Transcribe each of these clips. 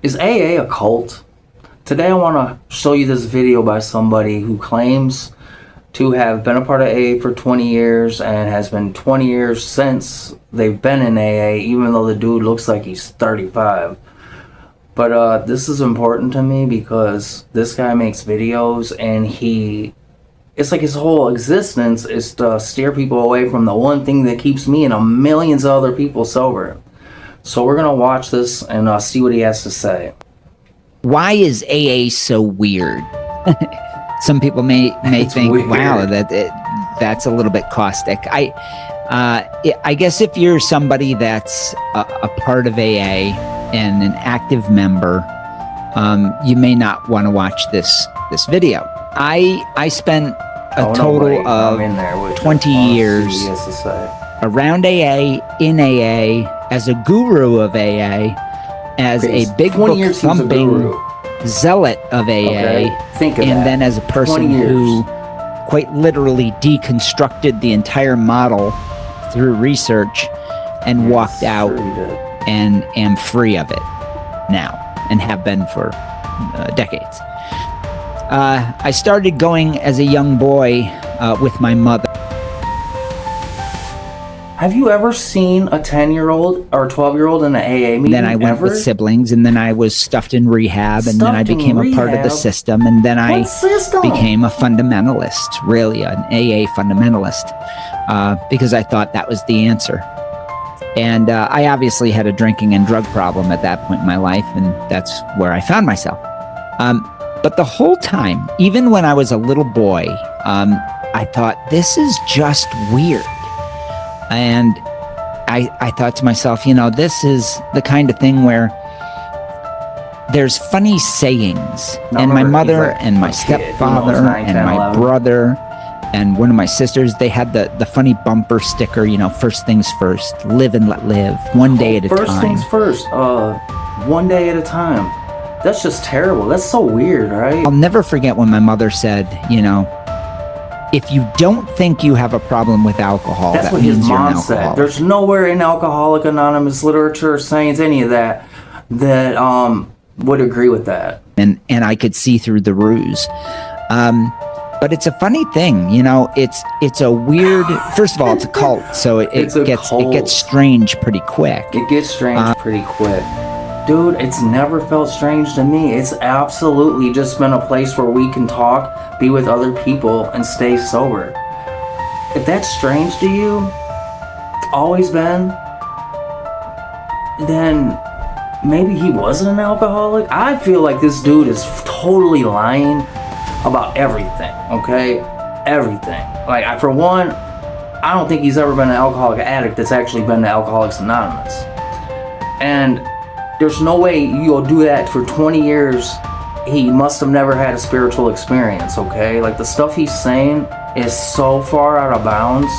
Is AA a cult? Today I want to show you this video by somebody who claims to have been a part of AA for 20 years and has been 20 years since they've been in AA, even though the dude looks like he's 35. But this is important to me because this guy makes videos and it's like his whole existence is to steer people away from the one thing that keeps me and millions of other people sober. So we're going to watch this and see what he has to say. Why is AA so weird? Some people may think, weird. Wow, that's a little bit caustic. I guess if you're somebody that's a part of AA and an active member, you may not want to watch this video. I spent a total of 20 years around AA, in AA, as a guru of AA, as a big book thumping zealot of AA, and then as a person who quite literally deconstructed the entire model through research and walked out and am free of it now and have been for decades. I started going as a young boy with my mother. Have you ever seen a 10-year-old or a 12-year-old in an AA meeting? Then I went with siblings, and then I was stuffed in rehab, and then I became a part of the system, and then I became a fundamentalist, really, an AA fundamentalist, because I thought that was the answer. And I obviously had a drinking and drug problem at that point in my life, and that's where I found myself. But the whole time, even when I was a little boy, I thought, this is just weird. And I thought to myself, this is the kind of thing where there's funny sayings. And my mother and my stepfather and my brother and one of my sisters, they had the funny bumper sticker, first things first, live and let live, one day at a time. First things first, one day at a time. That's just terrible. That's so weird, right? I'll never forget when my mother said, if you don't think you have a problem with alcohol, that's that what means his you're an mom alcoholic. said. There's nowhere in Alcoholic Anonymous literature, sayings, any of that would agree with that. And I could see through the ruse. But it's a funny thing, it's a weird, first of all, it's a cult, so it gets strange pretty quick. It gets strange pretty quick. Dude, it's never felt strange to me. It's absolutely just been a place where we can talk, be with other people, and stay sober. If that's strange to you, always been, then maybe he wasn't an alcoholic. I feel like this dude is totally lying about everything, okay? Everything. Like, for one, I don't think he's ever been an alcoholic addict that's actually been to Alcoholics Anonymous. And there's no way you'll do that for 20 years. He must have never had a spiritual experience, okay? Like, the stuff he's saying is so far out of bounds,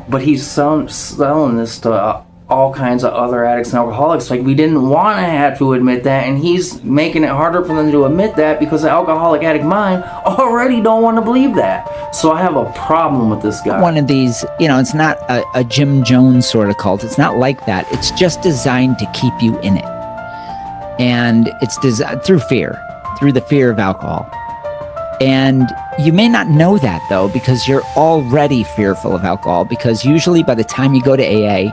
but he's selling this to all kinds of other addicts and alcoholics. Like, we didn't want to have to admit that, and he's making it harder for them to admit that because the alcoholic addict mind already don't want to believe that. So I have a problem with this guy. One of these, it's not a Jim Jones sort of cult. It's not like that. It's just designed to keep you in it. And it's designed through fear, through the fear of alcohol. And you may not know that, though, because you're already fearful of alcohol, because usually by the time you go to AA,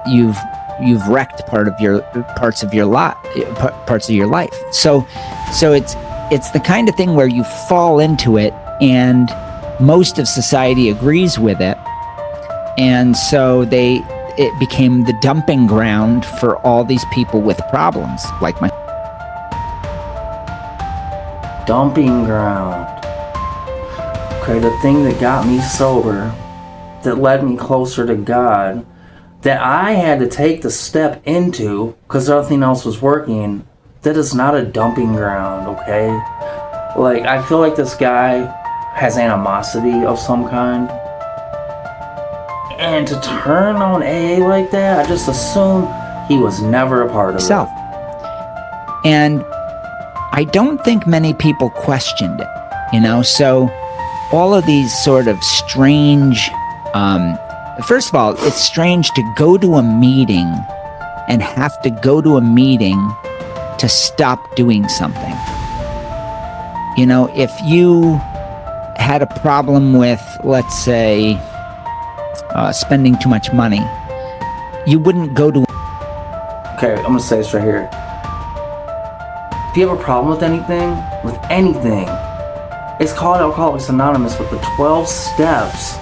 you've wrecked parts of your life. So it's the kind of thing where you fall into it, and most of society agrees with it, and so it became the dumping ground for all these people with problems, like my dumping ground. Okay, the thing that got me sober, that led me closer to God, that I had to take the step into because nothing else was working, that is not a dumping ground, okay? Like, I feel like this guy has animosity of some kind. And to turn on AA like that, I just assume he was never a part of it. And I don't think many people questioned it, so all of these sort of strange, first of all, it's strange to go to a meeting and have to go to a meeting to stop doing something. You know, if you had a problem with, let's say, spending too much money, you wouldn't go to... Okay, I'm gonna say this right here. If you have a problem with anything, it's called Alcoholics Anonymous, but the 12 steps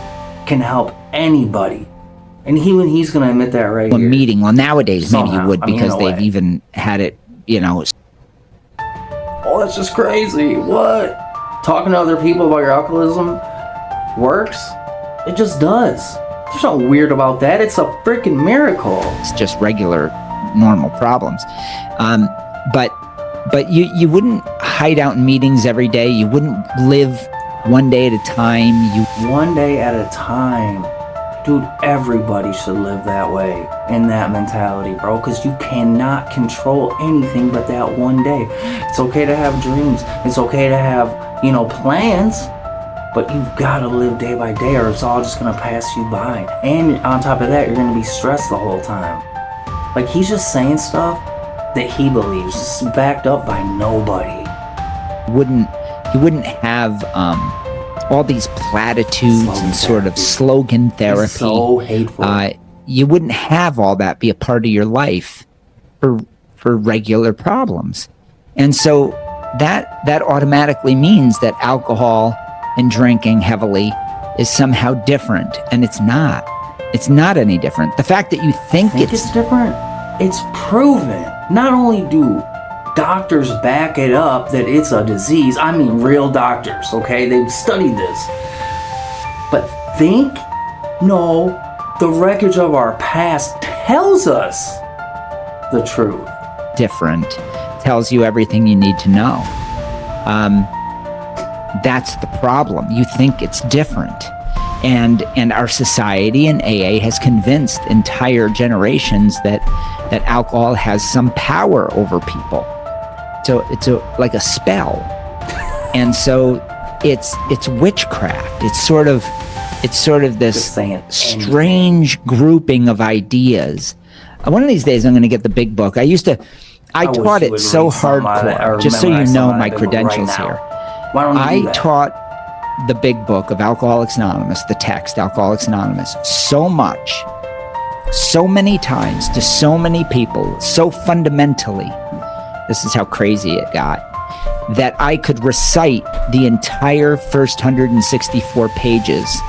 can help anybody. And he's gonna admit that right a here. meeting. Well, nowadays maybe Somehow. you would, I mean, because in a they've way. even had it, you know. Oh, that's just crazy. What? Talking to other people about your alcoholism works? It just does. There's nothing weird about that. It's a freaking miracle. It's just regular, normal problems. But you wouldn't hide out in meetings every day. You wouldn't live one day at a time. One day at a time. Dude, everybody should live that way, in that mentality, bro, because you cannot control anything but that one day. It's okay to have dreams. It's okay to have, plans, but you've got to live day by day, or it's all just going to pass you by. And on top of that, you're going to be stressed the whole time. Like, he's just saying stuff that he believes, it's backed up by nobody. You wouldn't have all these platitudes and sort of slogan therapy. It's so hateful. You wouldn't have all that be a part of your life for regular problems. And so that automatically means that alcohol and drinking heavily is somehow different, and it's not. It's not any different. The fact that you think it's different, it's proven. Not only do doctors back it up that it's a disease, I mean real doctors, okay? They've studied this. But the wreckage of our past tells us the truth. Different, tells you everything you need to know. That's the problem. You think it's different. And our society and AA has convinced entire generations that alcohol has some power over people. So it's like a spell. And so it's witchcraft. It's sort of this strange grouping of ideas. One of these days I'm going to get the big book. I taught it so hardcore, just so you know my credentials here. Why don't you do that? I taught the big book of Alcoholics Anonymous, the text Alcoholics Anonymous, so much, so many times, to so many people, so fundamentally, this is how crazy it got, that I could recite the entire first 164 pages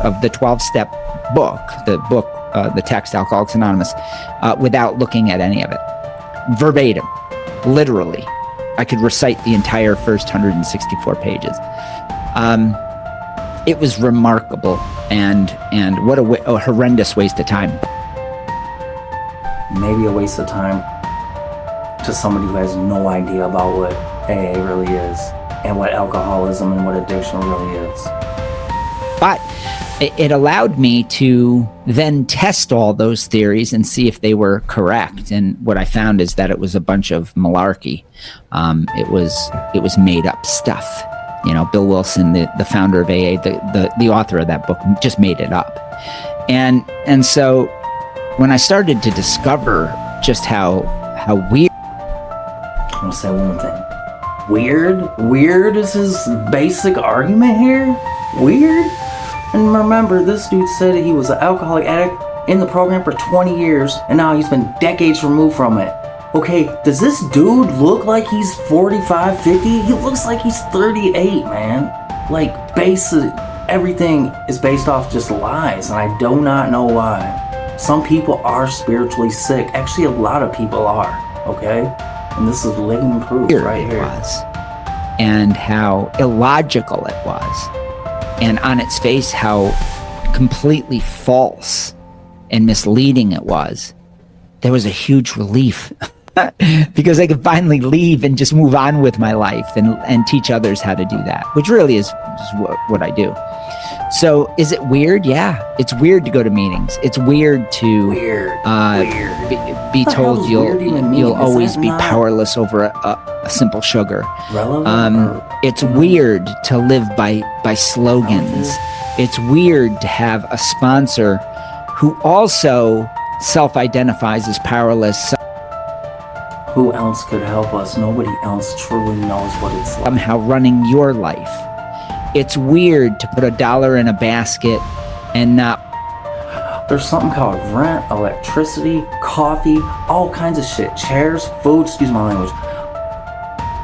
of the 12-step book, the text Alcoholics Anonymous, without looking at any of it. Verbatim, literally. I could recite the entire first 164 pages. It was remarkable, and what a horrendous waste of time. Maybe a waste of time to somebody who has no idea about what AA really is, and what alcoholism and what addiction really is. But it allowed me to then test all those theories and see if they were correct. And what I found is that it was a bunch of malarkey. It was made up stuff. Bill Wilson, the founder of AA, the author of that book, just made it up. And so when I started to discover just how weird... I'm going to say one thing. Weird is his basic argument here? Weird? And remember, this dude said he was an alcoholic addict in the program for 20 years, and now he's been decades removed from it. Okay, does this dude look like he's 45, 50? He looks like he's 38, man. Like, everything is based off just lies, and I do not know why. Some people are spiritually sick. Actually, a lot of people are, okay? And this is living proof right here. And how illogical it was. And on its face, how completely false and misleading it was. There was a huge relief because I could finally leave and just move on with my life and teach others how to do that, which really is what I do. So is it weird? Yeah, it's weird to go to meetings. It's weird to be told you'll always be powerless over a simple sugar. It's weird to live by slogans. It's weird to have a sponsor who also self-identifies as powerless, Who else could help us? Nobody else truly knows what it's like. somehow running your life. It's weird to put $1 in a basket and not There's something called rent, electricity, coffee, all kinds of shit. Chairs, food, excuse my language.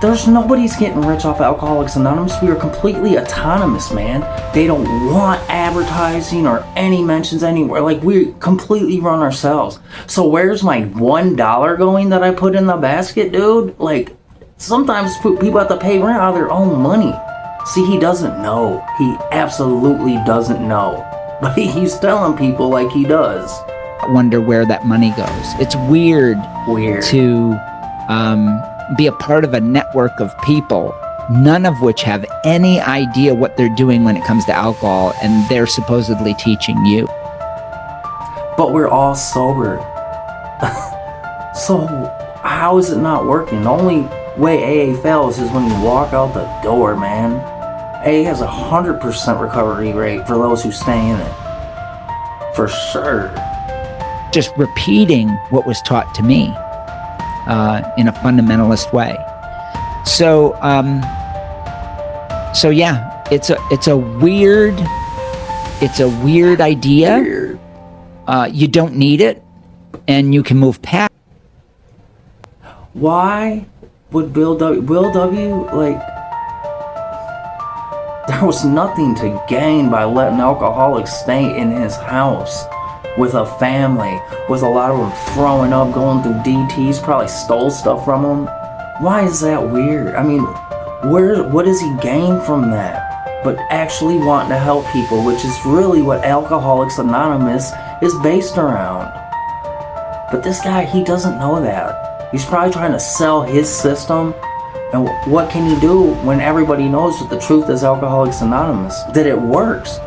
There's nobody's getting rich off Alcoholics Anonymous. We are completely autonomous, man. They don't want advertising or any mentions anywhere. Like, we completely run ourselves. So where's my $1 going that I put in the basket, dude? Like, sometimes people have to pay rent out of their own money. See, he doesn't know. He absolutely doesn't know. But he's telling people like he does. wonder where that money goes. It's weird to be a part of a network of people, none of which have any idea what they're doing when it comes to alcohol, and they're supposedly teaching you. But we're all sober. So how is it not working? The only way AA fails is when you walk out the door, man. AA has 100% recovery rate for those who stay in it. For sure. Just repeating what was taught to me in a fundamentalist way. So yeah, it's a weird idea. Weird. You don't need it, and you can move past. Why would Will W, like, there was nothing to gain by letting alcoholics stay in his house with a family, with a lot of them throwing up, going through DTs, probably stole stuff from him. Why is that weird? I mean, what does he gain from that? But actually wanting to help people, which is really what Alcoholics Anonymous is based around. But this guy, he doesn't know that. He's probably trying to sell his system. And what can he do when everybody knows that the truth is Alcoholics Anonymous? That it works.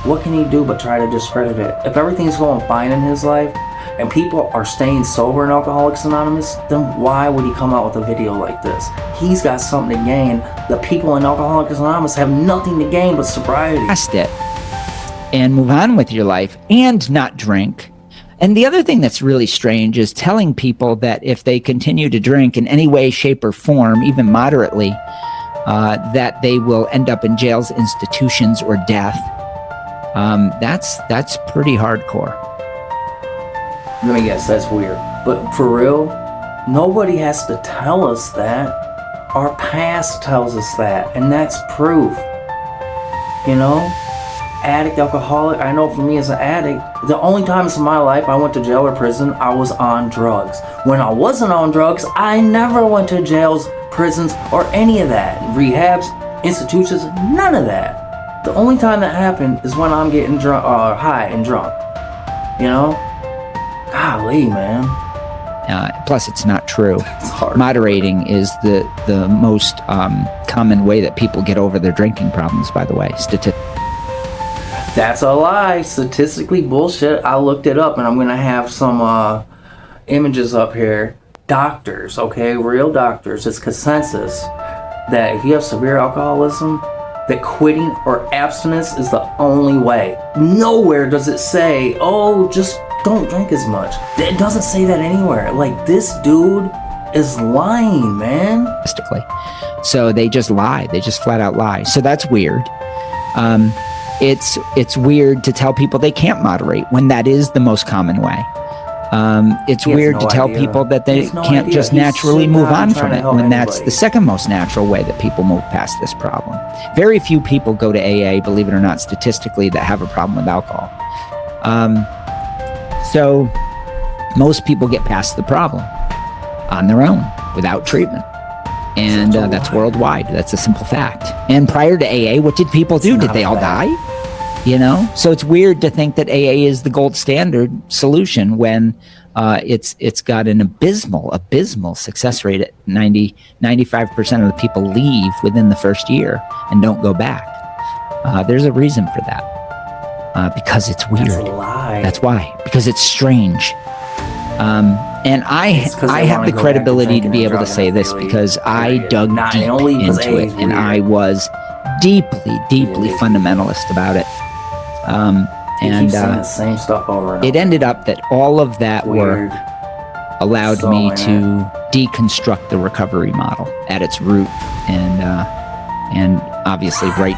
What can he do but try to discredit it? If everything's going fine in his life and people are staying sober in Alcoholics Anonymous, then why would he come out with a video like this? He's got something to gain. The people in Alcoholics Anonymous have nothing to gain but sobriety. Past it and move on with your life and not drink. And the other thing that's really strange is telling people that if they continue to drink in any way, shape, or form, even moderately, that they will end up in jails, institutions, or death. That's pretty hardcore. Let me guess, that's weird. But for real, nobody has to tell us that. Our past tells us that, and that's proof. You know? Addict, alcoholic. I know for me as an addict, the only times in my life I went to jail or prison, I was on drugs. When I wasn't on drugs, I never went to jails, prisons, or any of that. Rehabs, institutions, none of that. The only time that happened is when I'm getting drunk, high and drunk. You know? Golly, man. Plus, it's not true. It's hard. Moderating is the most common way that people get over their drinking problems, by the way. That's a lie. Statistically bullshit. I looked it up and I'm going to have some images up here. Doctors, okay? Real doctors. It's consensus that if you have severe alcoholism, that quitting or abstinence is the only way. Nowhere does it say, oh, just don't drink as much. It doesn't say that anywhere. Like, this dude is lying, man. So they just lie. They just flat out lie. So that's weird. It's weird to tell people they can't moderate when that is the most common way. It's weird to tell people that they can't just naturally move on from it when that's the second most natural way that people move past this problem. Very few people go to AA, believe it or not, statistically, that have a problem with alcohol. So most people get past the problem on their own without treatment. And that's worldwide. That's a simple fact. And prior to AA, what did people do? Did they all die? You know? So it's weird to think that AA is the gold standard solution when it's got an abysmal success rate at 95% of the people leave within the first year and don't go back. There's a reason for that. Because it's weird. That's a lie. That's why. Because it's strange. And I have the credibility to be able to say this because I dug deep into it, and I was deeply fundamentalist about it. He And keeps saying the same stuff over and it over. ended up that all of that Weird. work allowed So me in to deconstruct the recovery model at its root, and obviously write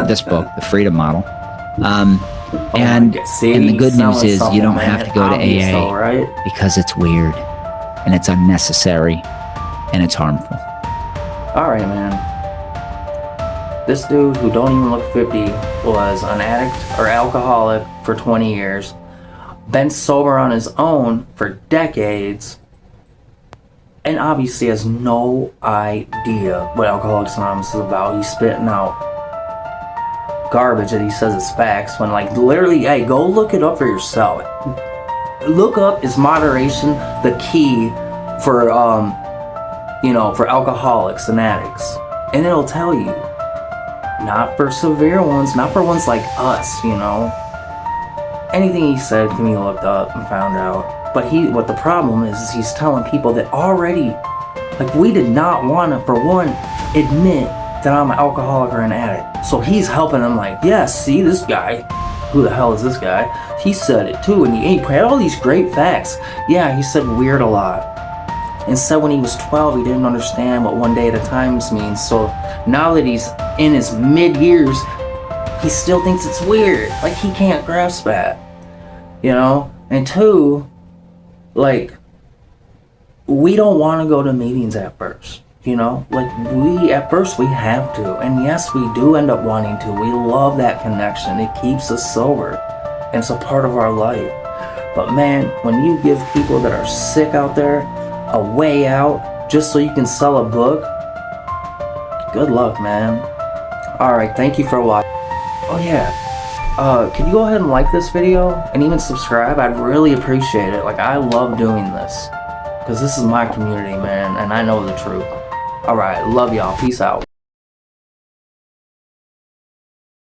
this book, The Freedom Model. Oh And my God. See, and the good sound news like is something, you don't man, have to go to obvious AA though, right? because it's weird and it's unnecessary and it's harmful. All right, man. This dude who don't even look 50 was an addict or alcoholic for 20 years, been sober on his own for decades, and obviously has no idea what Alcoholics Anonymous is about. He's spitting out garbage that he says is facts when, like, literally, hey, go look it up for yourself. Look up, is moderation the key for for alcoholics and addicts? And it'll tell you. Not for severe ones, not for ones like us, Anything he said can be looked up and found out. But what the problem is he's telling people that already, like, we did not want to, for one, admit that I'm an alcoholic or an addict. So he's helping them, like, yeah, see this guy. Who the hell is this guy? He said it too, and he had all these great facts. Yeah, he said weird a lot. And said when he was 12, he didn't understand what one day at a time means. So now that he's in his mid-years, he still thinks it's weird. Like, he can't grasp that. And two, like, we don't want to go to meetings at first. Like, at first we have to. And yes, we do end up wanting to. We love that connection. It keeps us sober. And it's a part of our life. But man, when you give people that are sick out there a way out just so you can sell a book, good luck, man. Alright, thank you for watching. Oh yeah, can you go ahead and like this video and even subscribe? I'd really appreciate it. Like, I love doing this because this is my community, man, and I know the truth. Alright, love y'all. Peace out.